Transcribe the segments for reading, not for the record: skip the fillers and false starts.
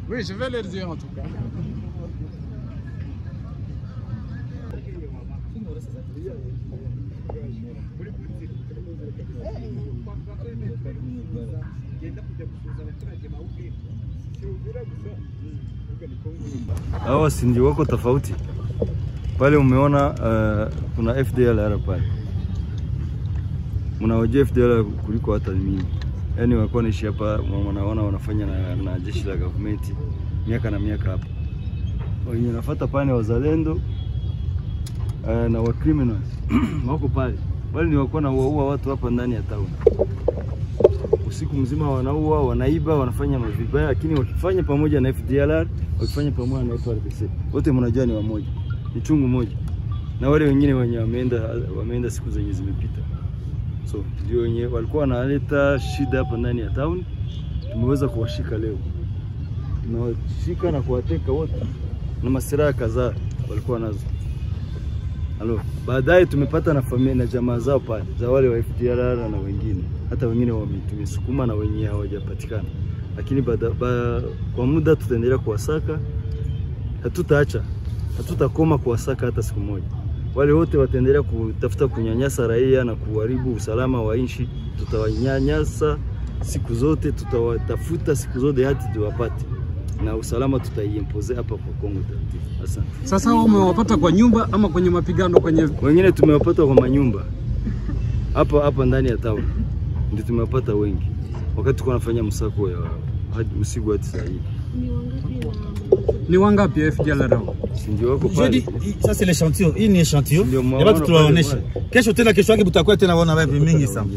Oui, je vais leur dire en tout cas. Hawa sindi wako tofauti. Pale umeona kuna FDLR pale. Mnaoje FDLR kuliko hata mimi. Yaani wako naishi hapa, wanaona wanafanya na jeshi la government miaka na miaka hapa. Wenye nafuata pale wazalendo na wa criminals wako pale. Wale ni wako na waua watu hapa ndani ya town. Usiku mzima wanaua, wanaiba, wanafanya mavibaya, lakini wakifanya pamoja na FDLR, wakifanya pamoja na FARDC, wote mnajua ni wamoja, ni chungu moja. Na wale wengine wenye wameenda siku zenye zimepita. So ndio wenye walikuwa wanaleta shida hapa ndani ya town, tumeweza kuwashika leo. Tunawashika na kuwateka wote na masiraha kadhaa walikuwa nazo. Baadaye tumepata na familia na jamaa zao pale, za wale wa FDLR na wengine. Hata wengine wametumesukuma na wenyewe hawajapatikana. Lakini kwa muda tutaendelea kuwasaka. Hatutaacha. Hatutakoma kuwasaka hata siku moja. Wale wote wataendelea kutafuta kunyanyasa raia na kuharibu usalama wa nchi. Tutawanyanyasa siku zote, tutawatafuta siku zote hadi tuwapate. Na usalama tutaimpose hapa kwa Kongo Takatifu. Asante. Sasa wao umewapata kwa nyumba ama kwenye mapigano kwenye? Wengine tumewapata kwa manyumba. Hapa ndani ya town. Ndio tumewapata wengi. Wakati tuko nafanya msako ya hadi usiku hadi saa hii. Ni wangapi FDLR? Ndio wako pale. Ça c'est l'échantillon. Hii ni échantillon. Yaba tunaonesha. Kesho yake butakuwa tena wana wapi mingi sana.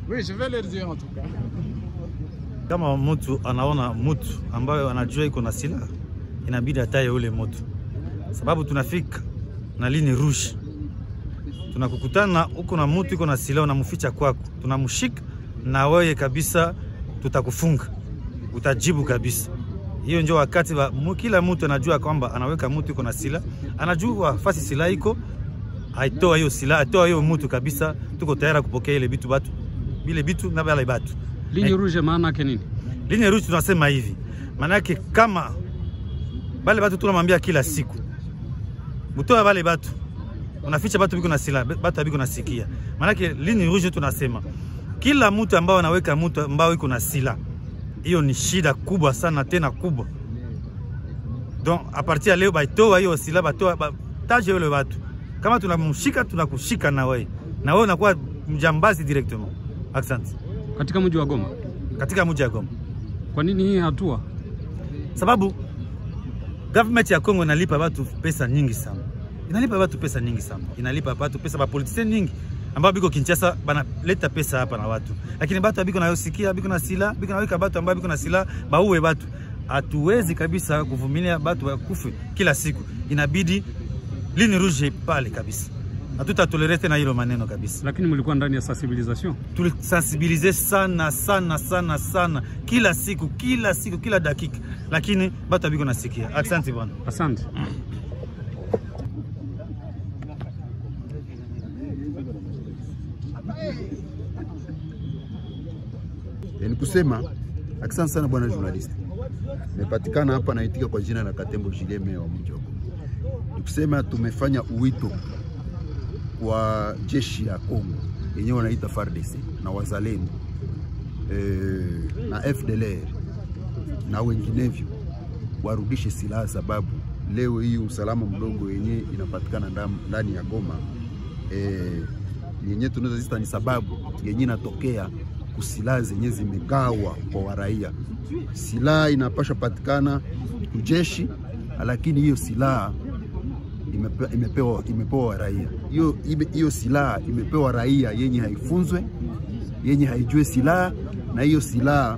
Oui, je vais leur dire en tout cas. Kama mtu anaona mtu ambaye anajua iko na silaha, inabidi ataye ule mtu. Sababu tunafika na ligne rouge. Tunakukutana huko na mtu iko na silaha, unamficha kwako. Tunamshika na wewe kabisa tutakufunga. Utajibu kabisa. Hiyo ndio wakati kila mtu anajua kwamba anaweka mtu iko na silaha, anajua fasi silaha iko, aitoa hiyo silaha, atoa hiyo mtu kabisa, tuko tayari kupokea ile bitu batu. Bile bitu na bale batu. Ligne rouge maana yake nini? Ligne rouge tunasema hivi. Maana yake kama bale batu tunamwambia kila siku. Mutoa bale batu. Unaficha batu biko na silaha, batu biko na sikia. Maana yake ligne rouge tunasema kila mtu ambao anaweka mtu ambao iko na silaha, hiyo ni shida kubwa sana tena kubwa. Donc a partir ya leo baitoa hiyo silaha, batoa taje wale watu. Kama tunamshika tunakushika na wewe. Na wewe unakuwa mjambazi directement. Asante. Katika mji wa Goma. Katika mji wa Goma. Kwa nini hii hatua? Sababu government ya Kongo inalipa watu pesa nyingi sana. Inalipa watu pesa nyingi sana. Inalipa watu pesa ba politiciens nyingi ambao biko Kinshasa banaleta pesa hapa na watu. Lakini watu biko na yosikia, biko na silaha, biko na weka watu ambao biko na silaha, bauwe watu. Hatuwezi kabisa kuvumilia watu wakufe kila siku. Inabidi ligne rouge pale kabisa. Hatutatolerate tena hilo maneno kabisa. Lakini mlikuwa ndani ya sensibilisation. Tulisensibilize sana kila siku, kila dakika. Lakini batu biko nasikia. Asante bwana. Asante. Ni kusema asante sana bwana journalist. Nimepatikana hapa naitika kwa jina la Katembo Jileme wa mji wa Goma. Ni kusema tumefanya uwito kwa jeshi ya Kongo yenyewe wanaita FARDC na wazalendo na FDLR na wenginevyo warudishe silaha, sababu leo hii usalama mdogo yenyewe inapatikana ndani ya Goma yenyewe tunaweza zita ni sababu yenyewe inatokea kusilaha zenyewe zimegawa kwa waraia. Silaha inapasha patikana kujeshi, lakini hiyo silaha imepewa raia. Hiyo silaha imepewa raia yenye haifunzwe, yenye haijue silaha, na hiyo silaha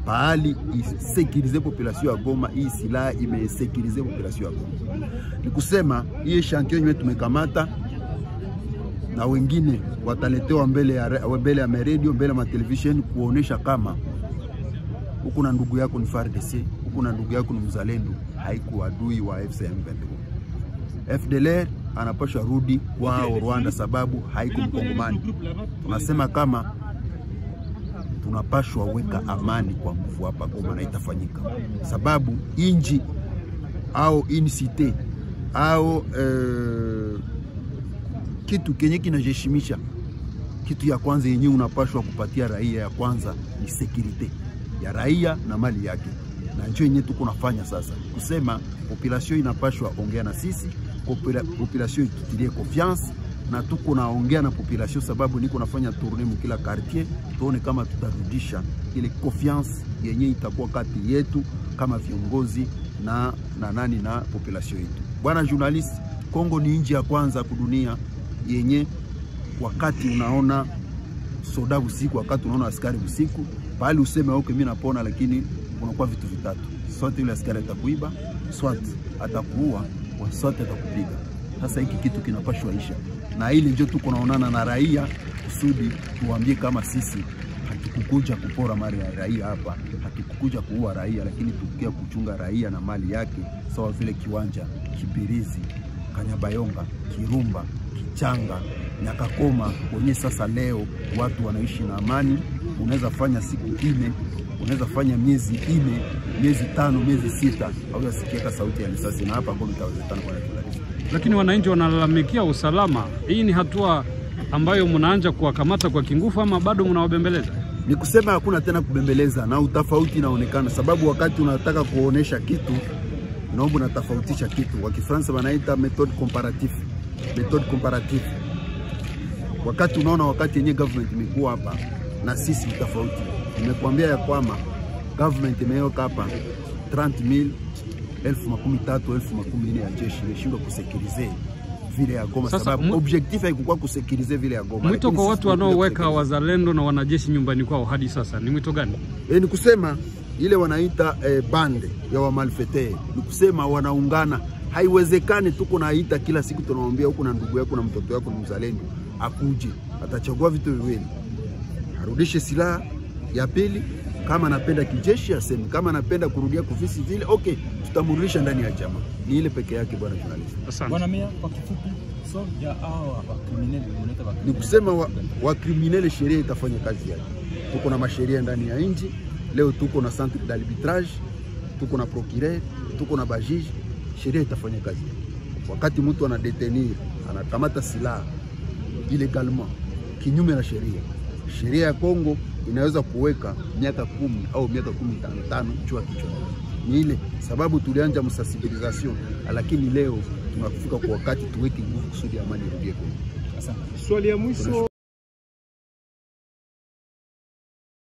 pahali isekirize population ya Goma, hii silaha imesekirize population ya Goma. Ni kusema hii chantier yenyewe tumekamata, na wengine wataletewa mbele ya radio, mbele ya television, kuonesha kama huku na ndugu yako ni FARDC, huku na ndugu yako ni mzalendo, haiku adui wa FCM23. FDLR anapaswa rudi kwa Rwanda sababu haiku mkongomani. Tunasema kama tunapashwa weka amani kwa nguvu hapa Goma, na itafanyika sababu inji au incite au kitu kenye kinajiheshimisha, kitu ya kwanza yenyewe unapashwa kupatia raia ya kwanza ni security ya raia na mali yake, na njoo yenyewe tuko nafanya sasa. Kusema population inapashwa ongea na sisi, population ikitilie confiance, na tuko naongea na population sababu niko nafanya tournée mkila quartier, tuone kama tutarudisha ile confiance yenyewe itakuwa kati yetu kama viongozi na population yetu. Bwana journalist, Kongo ni nchi ya kwanza kudunia yenye wakati unaona soda usiku, wakati unaona askari usiku, bali useme okay mimi napona, lakini unakuwa vitu vitatu: sote yule askari atakuiba, sote atakuua, sote atakupiga. Sasa hiki kitu kinapashwa isha, na ile ndio tuko naonana na raia kusudi tuambie kama sisi hatukukuja kupora mali ya raia hapa, hatukukuja kuua raia, lakini tukia kuchunga raia na mali yake, sawa vile Kiwanja, Kibirizi, Kanyabayonga, Kirumba, Kichanga, Nyakakoma. Kwenye sasa leo watu wanaishi na amani. Unaweza fanya siku 4, unaweza fanya miezi 4, miezi 5, miezi 6, au sikia sauti ya risasi, na hapa Goma itawezekana kwa kirahisi. Lakini wananchi wanalalamikia usalama. Hii ni hatua ambayo mnaanza kuwakamata kwa kingufu ama bado mnawabembeleza? Ni kusema hakuna tena kubembeleza, na utofauti inaonekana sababu wakati unataka kuonesha kitu naomba unatofautisha kitu. Kwa Kifaransa wanaita method comparative. Method comparative. Wakati unaona wakati yenye government imekuwa hapa na sisi tofauti. Nimekuambia ya kwamba government imeweka hapa 30,000, 13,000, 14,000 ya jeshi imeshindwa kusekirize vile ya Goma. Sasa, sababu objectif haikuwa kusekirize vile ya Goma. Mwito kwa watu wanaoweka wazalendo na wanajeshi nyumbani kwao hadi sasa ni mwito gani? Ni kusema ile wanaita bande ya wa malfete, ni kusema wanaungana. Haiwezekani tuko naita kila siku tunamwambia huko na ndugu yako na mtoto wako ni mzalendo akuje, atachagua vitu viwili: arudishe silaha, ya pili kama anapenda kijeshi aseme, kama anapenda kurudia kufisi vile okay, tutamrudisha ndani ya jamaa. Ni ile peke yake bwana journalist. Asante. Bwana Meya, kwa kifupi soja hao wa criminal mnaleta wa ni kusema wa criminal, sheria itafanya kazi yake. Tuko na masheria ndani ya nchi. Leo tuko na centre d'arbitrage, tuko na procureur, tuko na bajiji, sheria itafanya kazi yake. Wakati mtu anadetenir, anakamata silaha illegalement kinyume na sheria ya Kongo inaweza kuweka miaka 10 au miaka 15 chua kichwa. Ni ile sababu tulianza msensibilisation, lakini leo tunafika kwa wakati tuweke nguvu kusudi amani irudie Kongo. Swali ya mwisho,